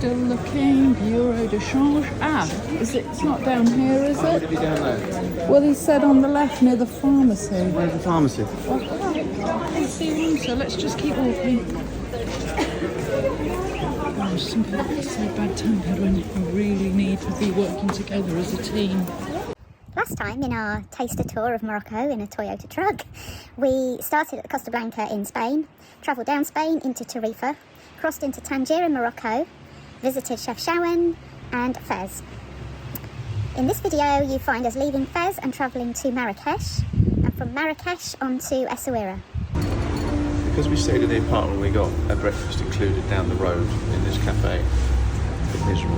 Still looking. Bureau de change. It's not down here, is it? Would it be down there? Well, he said on the left near the pharmacy. Where's the pharmacy? I can't see one, so let's just keep walking. Oh, some people get so bad-tempered when you really need to be working together as a team. Last time in our taster tour of Morocco in a Toyota truck, we started at the Costa Blanca in Spain, travelled down Spain into Tarifa, crossed into Tangier in Morocco, visited Chefchaouen and Fez. In this video you find us leaving Fez and travelling to Marrakesh, and from Marrakesh on to Essaouira. Because we stayed in the apartment, we got a breakfast included down the road in this cafe. A bit miserable.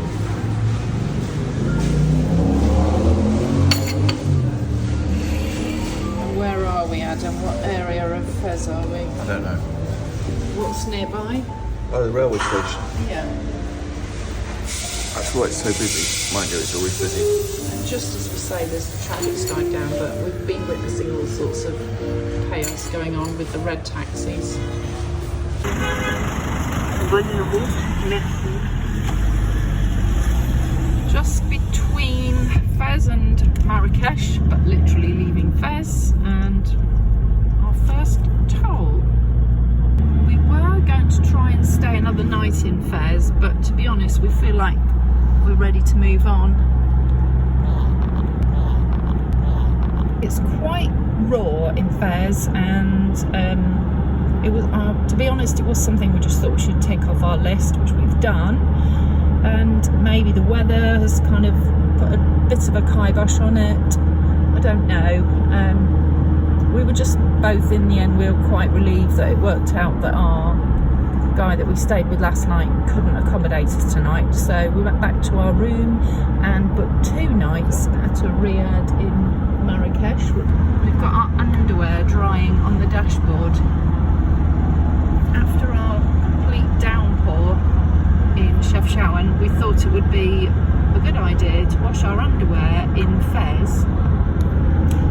Where are we, Adam? What area of Fez are we? I don't know. What's nearby? Oh, the railway station. Yeah. That's why it's so busy. Mind you, it's always busy. And just as we say, there's the traffic's died down, but we've been witnessing all sorts of chaos going on with the red taxis. Just between Fez and Marrakesh, but literally leaving Fez, and our first toll. We were going to try and stay another night in Fez, but to be honest, we feel like we're ready to move on. It's quite raw in Fez, and it was, to be honest, it was something we just thought we should take off our list, which we've done. And maybe the weather has kind of put a bit of a kibosh on it. I don't know. We were just both, in the end, we were quite relieved that it worked out that our guy that we stayed with last night couldn't accommodate us tonight. So we went back to our room and booked 2 nights at a riad in Marrakesh. We've got our underwear drying on the dashboard. After our complete downpour in Chefchaouen, we thought it would be a good idea to wash our underwear in Fez,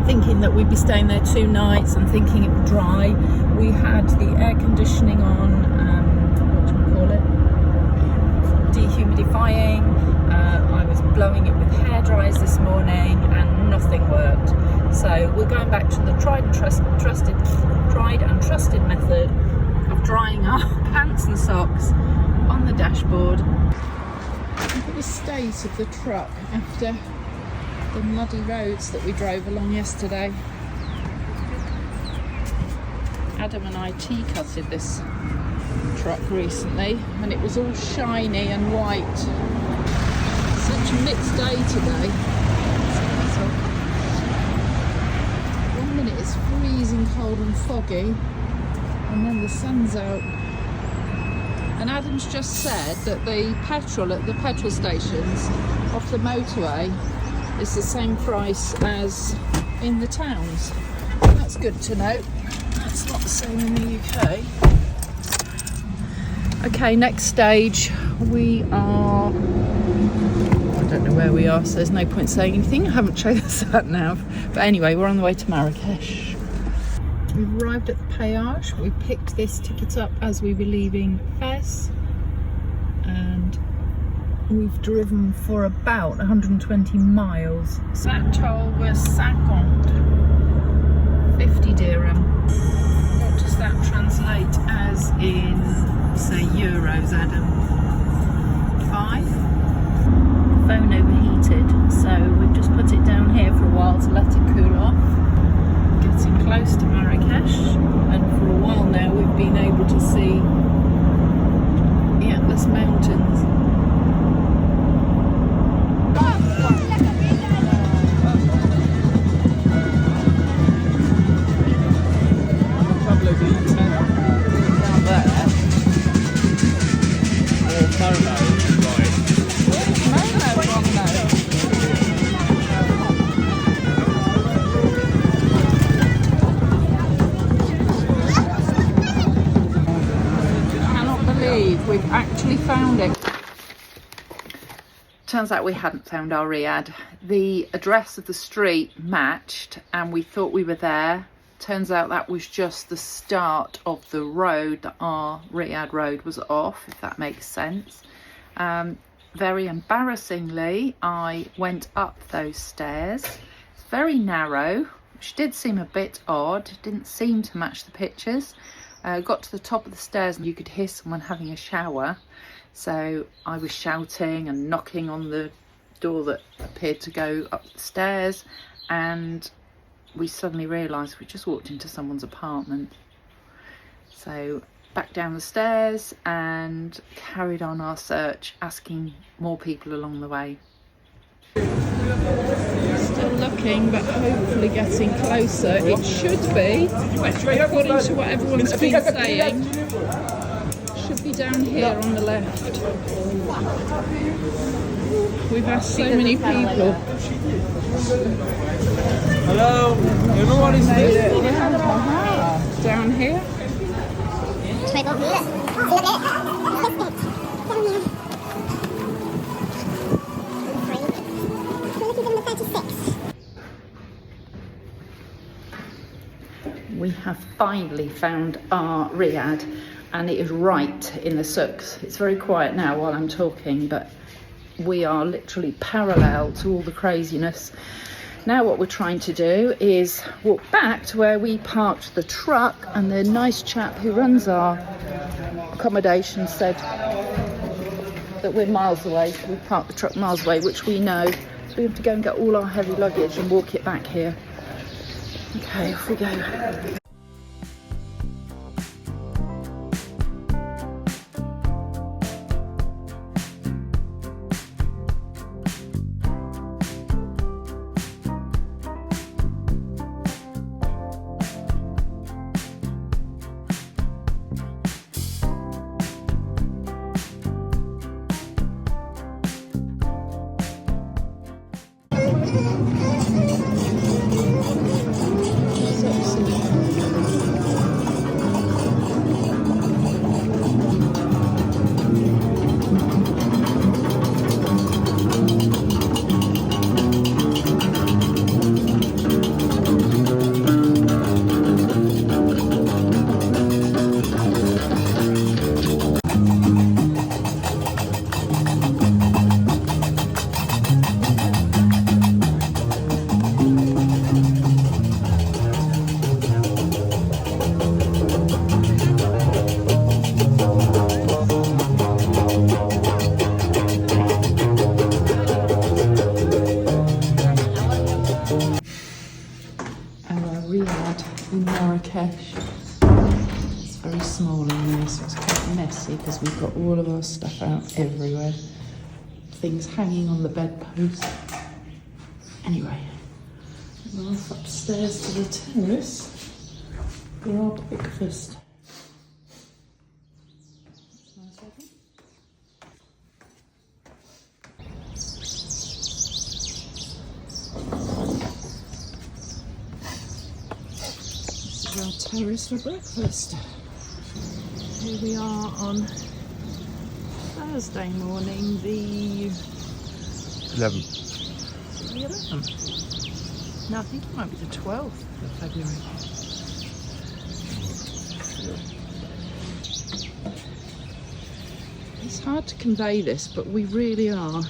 thinking that we'd be staying there 2 nights and thinking it would dry. We had the air conditioning on, what do you call it? Dehumidifying. I was blowing it with hairdryers this morning and nothing worked. So we're going back to the tried and trusted method of drying our pants and socks on the dashboard. Look at the state of the truck after the muddy roads that we drove along yesterday. Adam and I tea-cutted this truck recently and it was all shiny and white. Such a mixed day today. One minute it's freezing cold and foggy and then the sun's out. And Adam's just said that the petrol at the petrol stations off the motorway is the same price as in the towns. That's good to know. That's not the same in the UK. Okay, next stage. We are... I don't know where we are, so there's no point saying anything. I haven't checked the sat nav. But anyway, we're on the way to Marrakesh. We've arrived at the péage. We picked this ticket up as we were leaving Fez, and we've driven for about 120 miles. So that toll was 50 dirham. What does that translate as in, say, euros, Adam? 5? Phone overheated, so we've just put it down here for a while to let it cool off. Getting close to Marrakesh, and for a while now we've been able to see the Atlas Mountains. We've actually found it. Turns out we hadn't found our riad. The address of the street matched and we thought we were there. Turns out that was just the start of the road that our riad road was off, if that makes sense. Very embarrassingly, I went up those stairs. It's very narrow, which did seem a bit odd, didn't seem to match the pictures. Got to the top of the stairs and you could hear someone having a shower. So I was shouting and knocking on the door that appeared to go up the stairs, and we suddenly realised we just walked into someone's apartment. So back down the stairs and carried on our search, asking more people along the way. Still looking, but hopefully getting closer. It should be, according to what everyone's been saying, should be down here on the left. We've asked so many people. Hello, you know what is this? Down here. We have finally found our riad, and it is right in the souks. It's very quiet now while I'm talking, but we are literally parallel to all the craziness. Now what we're trying to do is walk back to where we parked the truck, and the nice chap who runs our accommodation said that we're miles away. So we parked the truck miles away, which we know. So we have to go and get all our heavy luggage and walk it back here. Okay, off we go. In Marrakesh. It's very small in there, so it's quite messy because we've got all of our stuff out everywhere. Things hanging on the bedpost. Anyway, we're off upstairs to the terrace for our breakfast. Our terrace for breakfast. Here we are on Thursday morning, the 11th. The 11th. No, I think it might be the 12th of February. It's hard to convey this, but we really are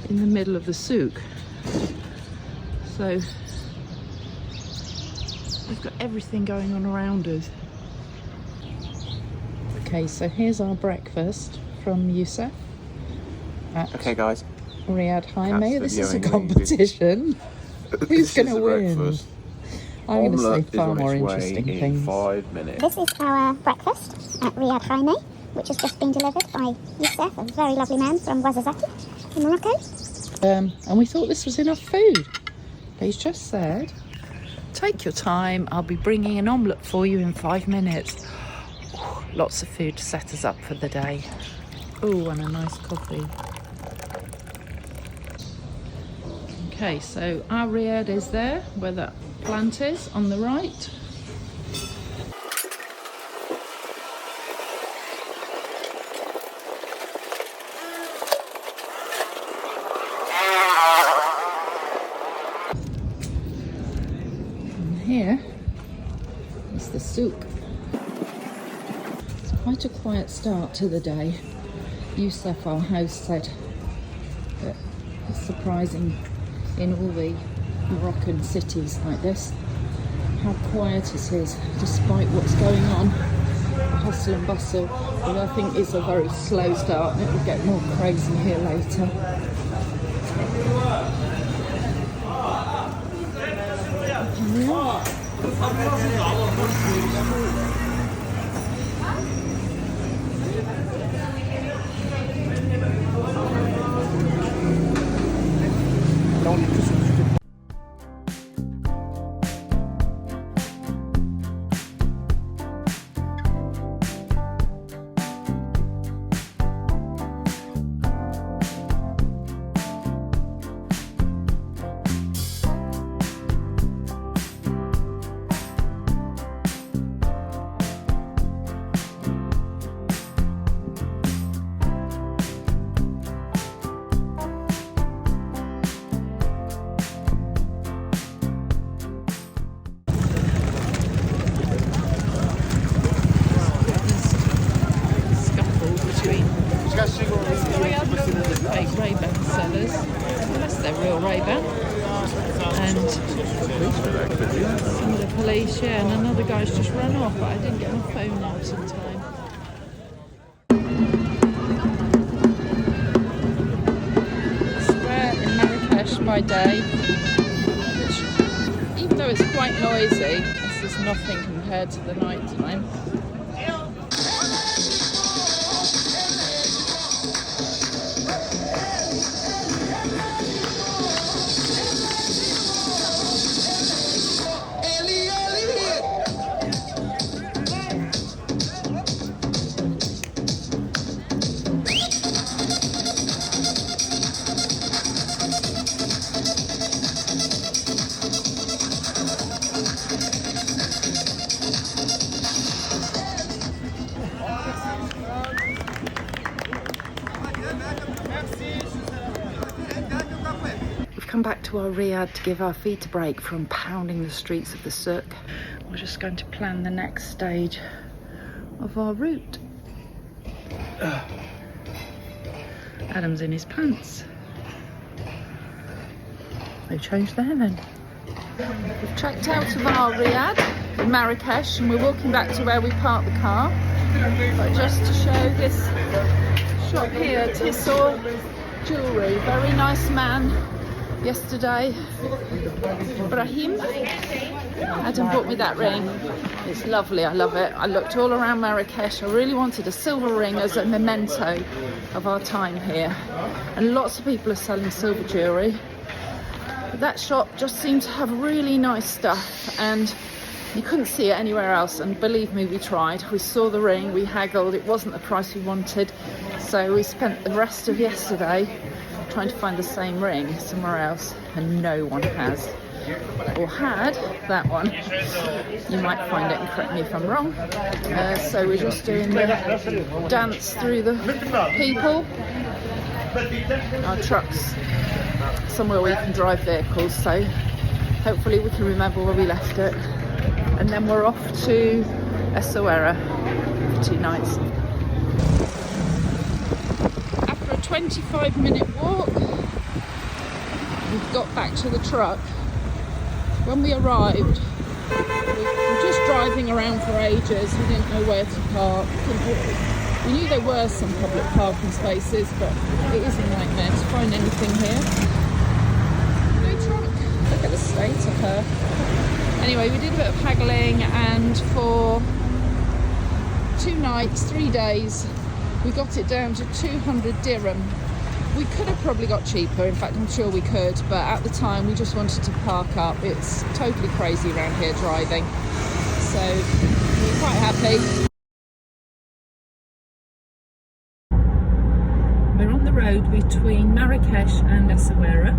in the middle of the souk. So we've got everything going on around us. Okay, so here's our breakfast from Youssef at guys. Riyadh Jaime. This is a viewing. competition. Who's going to win? Breakfast. I'm going to say Omelette far is on more its way interesting in things. 5 minutes. This is our breakfast at Riyadh Jaime, which has just been delivered by Youssef, a very lovely man from Ouarzazate in Morocco. And we thought this was enough food. But he's just said, take your time, I'll be bringing an omelette for you in 5 minutes. Ooh, lots of food to set us up for the day. Oh, and a nice coffee. Okay, so our riad is there, where that plant is, on the right. And here is the souk. It's quite a quiet start to the day. Youssef, our host, said that it's surprising in all the Moroccan cities like this how quiet it is despite what's going on, the hustle and bustle. But I think it's a very slow start and it will get more crazy here later. Here we are. Fake Ray-Ban sellers, unless they're real Ray-Ban, and some of the police, yeah, and another guy's just run off, but I didn't get my phone out in time. Square in Marrakesh by day, which, even though it's quite noisy, this is nothing compared to the night time. Come back to our riad to give our feet a break from pounding the streets of the souk. We're just going to plan the next stage of our route. Adam's in his pants. They changed there then. We've checked out of our riad in Marrakesh and we're walking back to where we parked the car. But just to show this shop here, Tissot Jewellery, very nice man. Yesterday, Ibrahim, Adam bought me that ring. It's lovely, I love it. I looked all around Marrakesh. I really wanted a silver ring as a memento of our time here. And lots of people are selling silver jewellery. But that shop just seemed to have really nice stuff and you couldn't see it anywhere else. And believe me, we tried. We saw the ring, we haggled. It wasn't the price we wanted. So we spent the rest of yesterday trying to find the same ring somewhere else, and no one has or had that one. You might find it and correct me if I'm wrong. So we're just doing the dance through the people. Our truck's somewhere where you can drive vehicles, so hopefully we can remember where we left it, and then we're off to Essaouira for 2 nights. 25-minute walk, we've got back to the truck. When we arrived, we were just driving around for ages. We didn't know where to park. We knew there were some public parking spaces, but it is a nightmare to find anything here. No truck. Look at the state of her. Anyway, we did a bit of haggling, and for 2 nights, 3 days, we got it down to 200 dirham. We could have probably got cheaper, in fact I'm sure we could, but at the time we just wanted to park up. It's totally crazy around here driving, so we're quite happy. We're on the road between Marrakesh and Essaouira.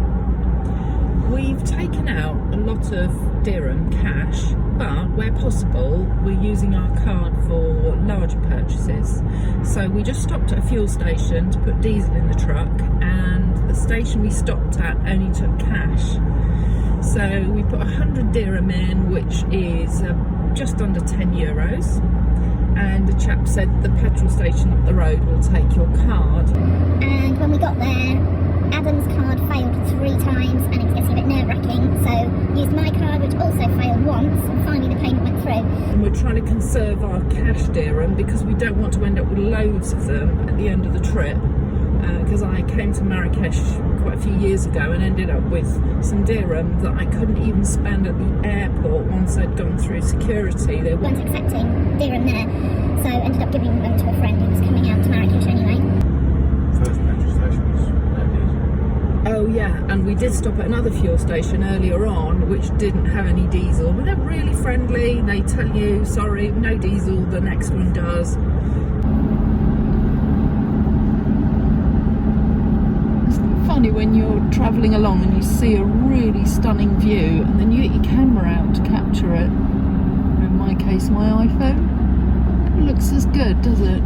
We've taken out a lot of dirham cash, but where possible we're using our card for larger purchases. So we just stopped at a fuel station to put diesel in the truck, and the station we stopped at only took cash. So we put 100 dirham in, which is just under 10 euros. and the chap said the petrol station up the road will take your card. And when we got there, Adam's card failed 3 times and it was getting a bit nerve-wracking, so used my card, which also failed once, and finally the payment went through. And we're trying to conserve our cash dirham because we don't want to end up with loads of them at the end of the trip. Because I came to Marrakesh quite a few years ago and ended up with some dirham that I couldn't even spend at the airport once I'd gone through security. They Weren't accepting dirham there, so ended up giving them to a friend who was coming out to Marrakesh anyway. First petrol station was no diesel. Oh yeah, and we did stop at another fuel station earlier on which didn't have any diesel, but they're really friendly. They tell you, sorry, no diesel, the next one does. Funny when you're travelling along and you see a really stunning view and then you get your camera out to capture it. In my case, my iPhone. It looks as good, does it?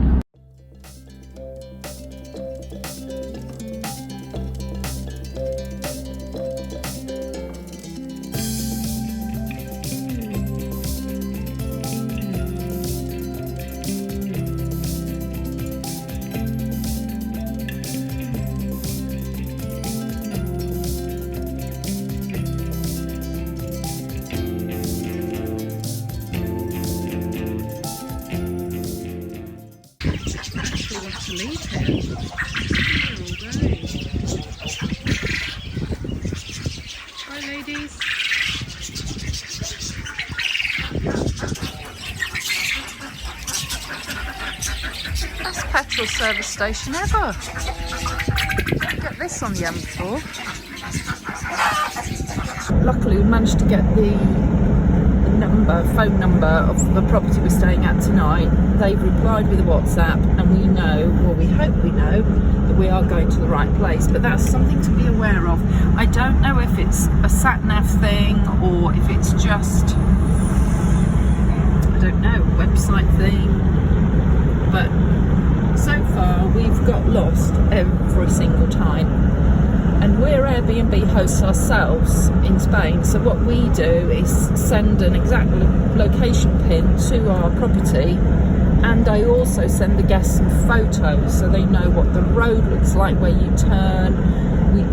To leave here. Bye, ladies. Best petrol service station ever. Get this on the M4. Luckily, we managed to get the phone number of the property we're staying at tonight. They've replied with a WhatsApp, and we know, well, we hope we know, that we are going to the right place. But that's something to be aware of. I don't know if it's a sat-nav thing or if it's just, I don't know, a website thing. But so far, we've got lost every single time. And we're Airbnb hosts ourselves in Spain, so what we do is send an exact location pin to our property, and I also send the guests some photos so they know what the road looks like where you turn. We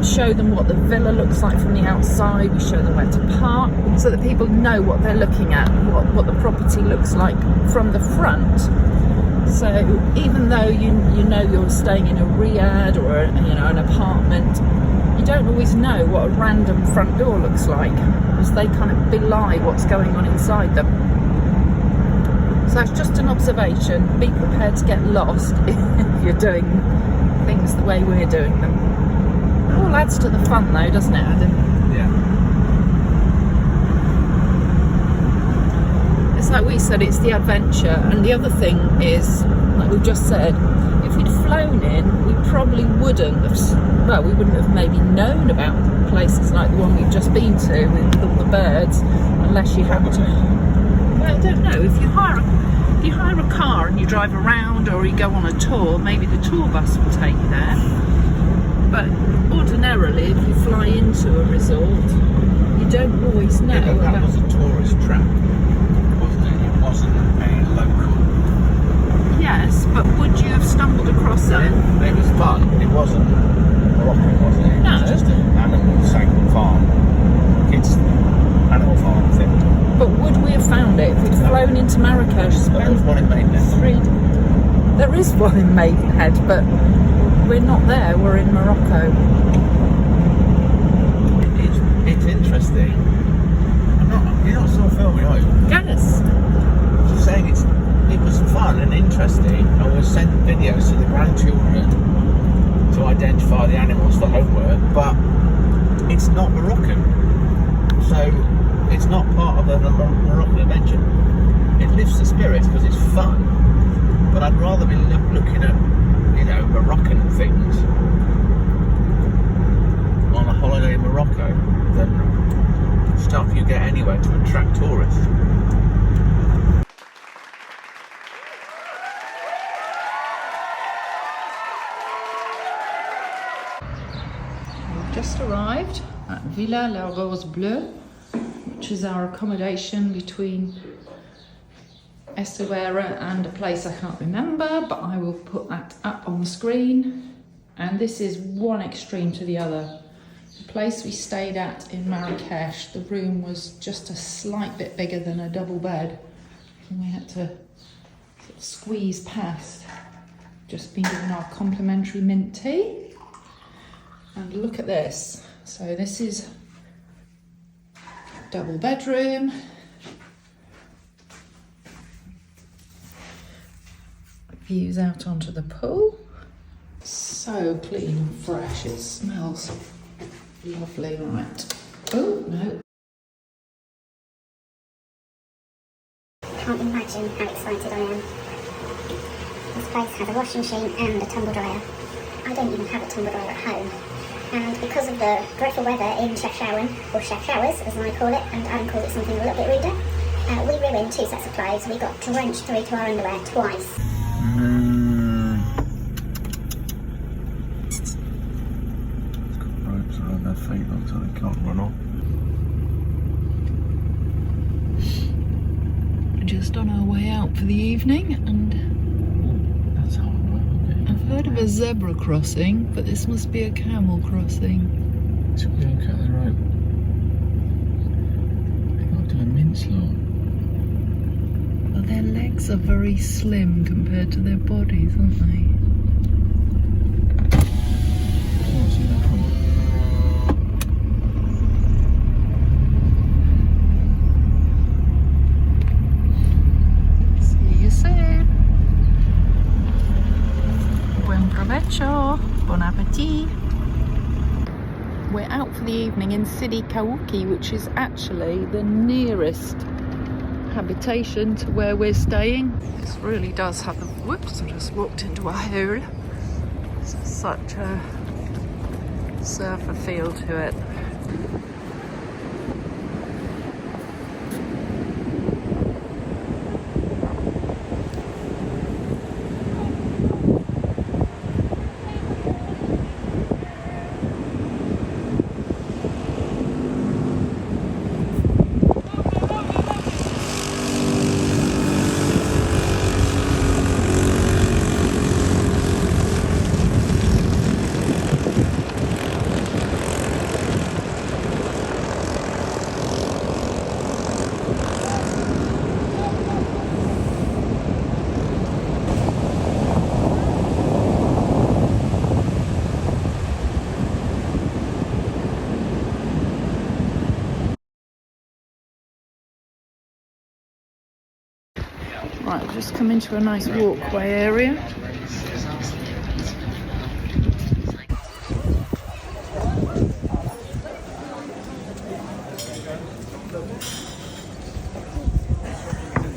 show them what the villa looks like from the outside, we show them where to park, so that people know what they're looking at, what the property looks like from the front. So even though you know you're staying in a riad or an apartment, you don't always know what a random front door looks like, because they kind of belie what's going on inside them. So it's just an observation. Be prepared to get lost if you're doing things the way we're doing them. It all adds to the fun though, doesn't it, Adam? Yeah. Like we said, it's the adventure. And the other thing is, like we've just said, if we'd flown in, we probably wouldn't have, we wouldn't have maybe known about places like the one we've just been to with all the birds, unless you happen to, well, I don't know, if you hire a car and you drive around, or you go on a tour, maybe the tour bus will take you there. But ordinarily, if you fly into a resort, you don't always know. Yeah, but that was a tourist trap. Wasn't a local. Yes, but would you have stumbled across it? It was fun. It wasn't Morocco, was it? No. It was just an animal farm. Kids animal farm thing. But would we have found it if we'd flown into Marrakesh? There was one in Maidenhead. There is one in Maidenhead, but we're not there. We're in Morocco. It's interesting. You're not still filming, are you? Yes. Saying it was fun and interesting, and we'll send videos to the grandchildren to identify the animals for homework, but it's not Moroccan, so it's not part of the Moroccan adventure. It lifts the spirits because it's fun, but I'd rather be looking at Moroccan things on a holiday in Morocco than stuff you get anywhere to attract tourists. Just arrived at Villa La Rose Bleue, which is our accommodation between Essaouira and a place I can't remember, but I will put that up on the screen. And this is one extreme to the other. The place we stayed at in Marrakesh, the room was just a slight bit bigger than a double bed, and we had to sort of squeeze past. Just been given our complimentary mint tea. And look at this. So this is double bedroom. Views out onto the pool. So clean and fresh, it smells lovely, right? Oh, no. Can't imagine how excited I am. This place has a washing machine and a tumble dryer. I don't even have a tumble dryer at home. And because of the dreadful weather in Chefchaouen, or Chefchaouers as I call it, and Adam calls it something a little bit ruder, we ruined 2 sets of clothes. We got drenched through to our underwear twice. It's got ropes around their feet though, so they can't run off. We're just on our way out for the evening, and That's hard work. I've heard of a zebra crossing, but this must be a camel crossing. So we don't cut the rope. They've got to do a mince lot. Well, their legs are very slim compared to their bodies, aren't they? Can't see that one. See you soon. Buen provecho. Bon appetit. We're out for the evening in Sidi Kawuki, which is actually the nearest habitation to where we're staying. This really does have the... Whoops, I just walked into a hole. It's such a surfer feel to it. Right, we've just come into a nice walkway area.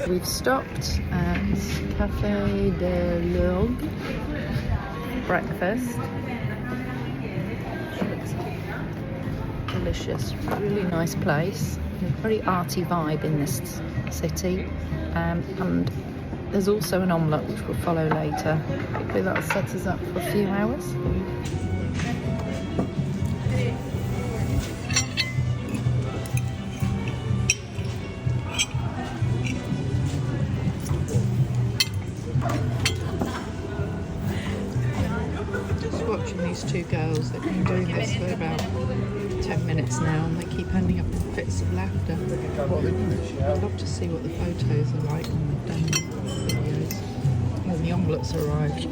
We've stopped at Café de l'Orgue, breakfast. Delicious, really nice place. A very arty vibe in this city. And there's also an omelette which we'll follow later. Hopefully that'll set us up for a few hours. Just watching these two girls. They've been doing this for about 10 minutes now, and they keep ending up in fits of laughter. I'd love to see what the photos are like when they've done the videos. When the omelettes arrived.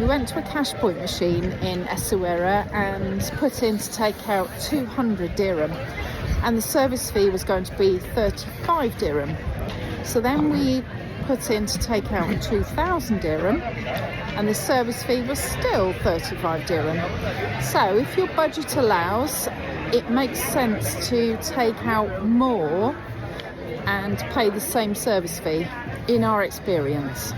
went to a cash point machine in Essaouira and put in to take out 200 dirham, and the service fee was going to be 35 dirham. So then we put in to take out 2,000 dirham, and the service fee was still 35 dirham. So if your budget allows, it makes sense to take out more and pay the same service fee, in our experience.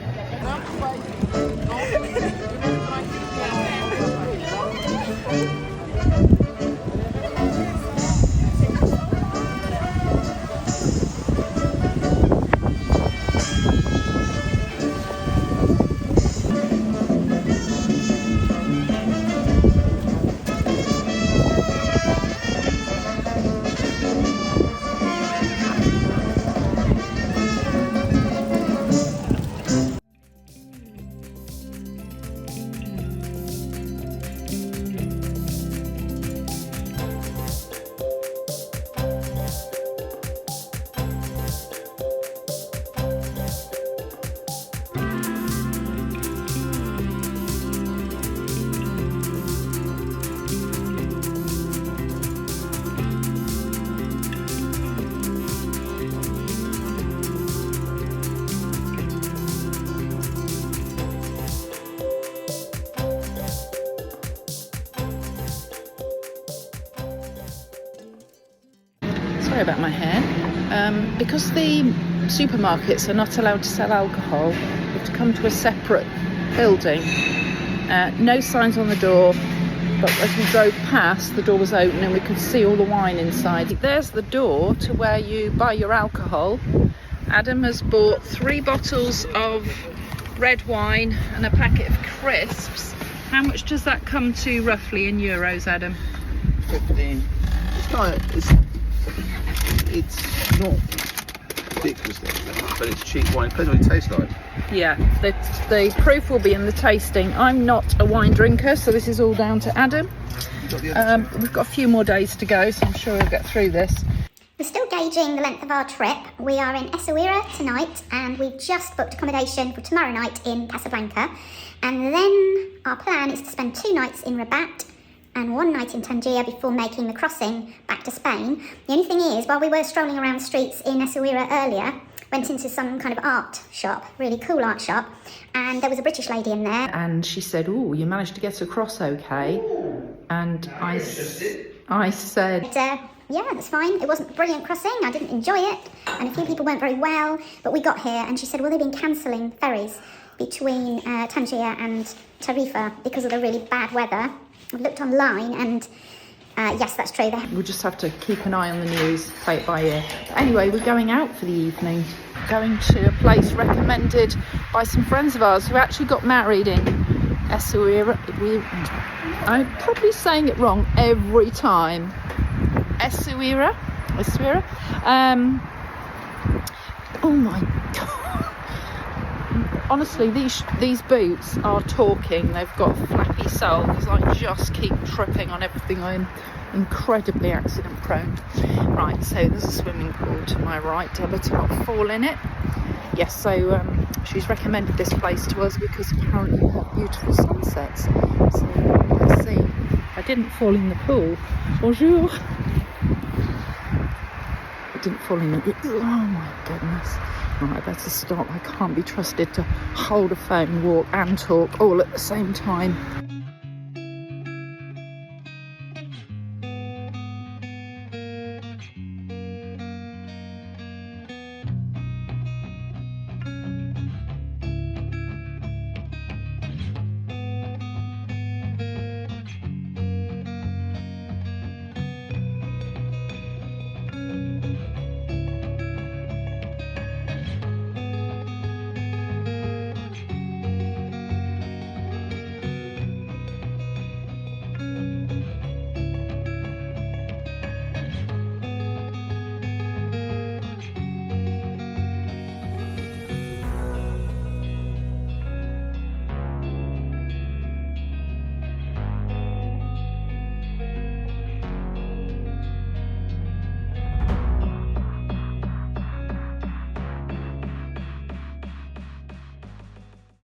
Sorry about my hair. Because the supermarkets are not allowed to sell alcohol, you have to come to a separate building. No signs on the door, but as we drove past, the door was open and we could see all the wine inside. There's the door to where you buy your alcohol. Adam has bought 3 bottles of red wine and a packet of crisps. How much does that come to roughly in euros, Adam? 15. It's not ridiculous, but it's cheap wine. Depends what it tastes like. Yeah, the proof will be in the tasting. I'm not a wine drinker, so this is all down to Adam. We've got a few more days to go, so I'm sure we'll get through this. We're still gauging the length of our trip. We are in Essaouira tonight, and we've just booked accommodation for tomorrow night in Casablanca. And then our plan is to spend 2 nights in Rabat and 1 night in Tangier before making the crossing back to Spain. The only thing is, while we were strolling around the streets in Essaouira earlier, went into some kind of art shop, really cool art shop, and there was a British lady in there. And she said, "Oh, you managed to get across okay?" And I said, yeah, that's fine. It wasn't a brilliant crossing. I didn't enjoy it, and a few people weren't very well, but we got here, and she said, well, they've been cancelling ferries between Tangier and Tarifa because of the really bad weather. I've looked online, and yes, that's true. We'll just have to keep an eye on the news, play it by ear. Anyway, we're going out for the evening, going to a place recommended by some friends of ours who actually got married in Essaouira. I'm probably saying it wrong every time. Essaouira. Oh my god. Honestly, these boots are talking. They've got flappy soles because I just keep tripping on everything. I'm incredibly accident prone. Right, so there's a swimming pool to my right. I better not fall in it. Yes, so she's recommended this place to us because apparently we have beautiful sunsets. So let's see. I didn't fall in the pool. Bonjour. I didn't fall in it. Oh my goodness. Right, I better stop. I can't be trusted to hold a phone, walk and talk all at the same time.